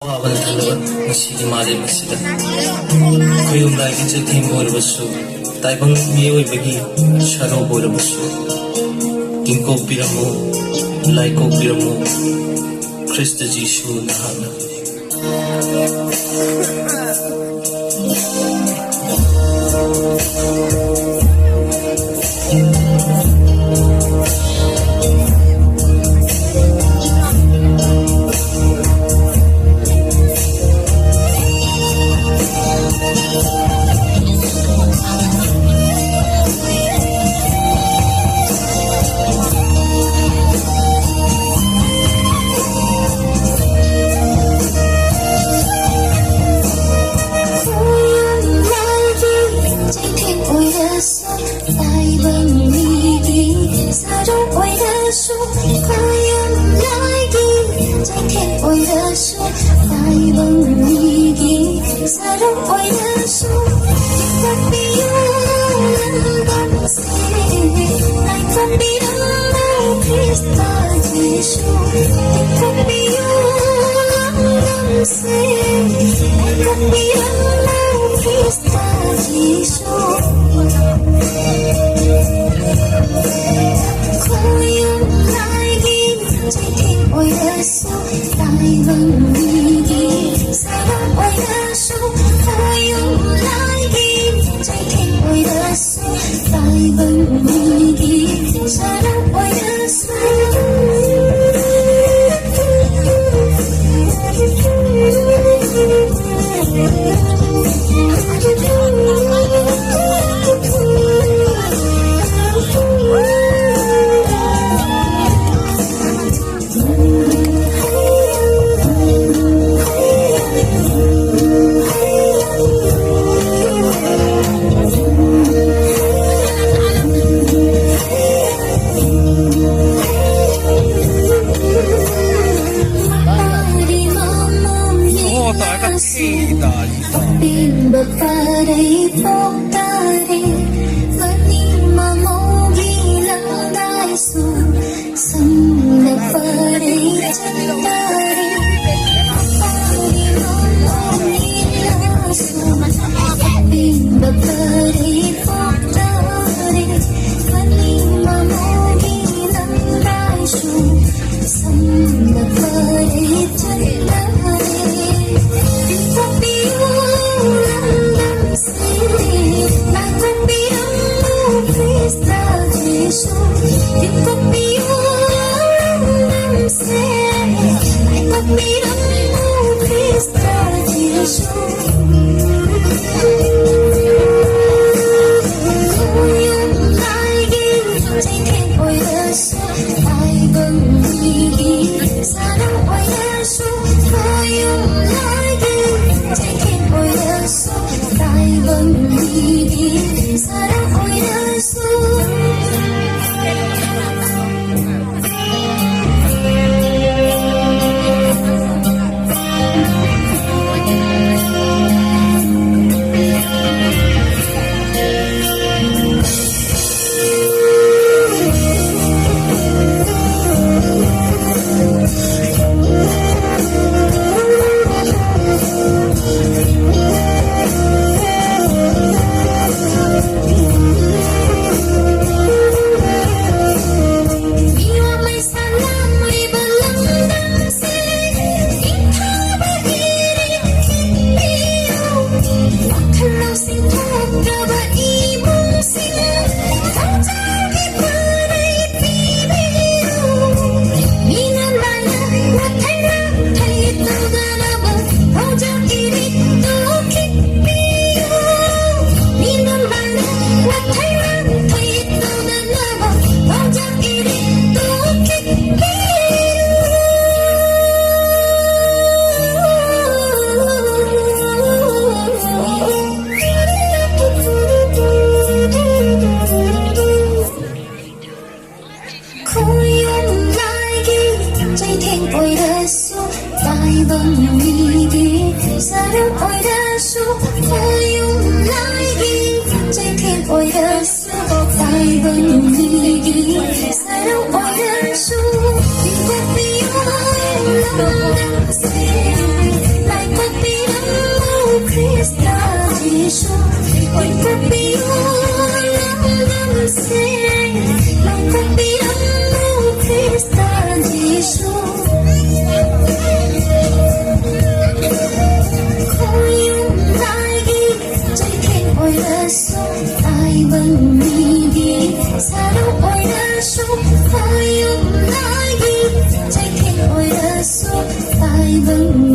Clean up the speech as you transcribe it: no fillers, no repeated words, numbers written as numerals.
Waban thalwa masigi malem asida khoyum lai je them borabasu taibang mioi bagi sharo borabasu kinko piramu laiko piramu Krista Jishu nahana Hãy subscribe số ôi có biết lắm lắm sẽ lòng có biết lắm Krista Giêsu khôi lại ghi trái khen ôi là số ai bằng đi xa đâu ôi là số khôi lại ghi trái khen ôi là số ai bằng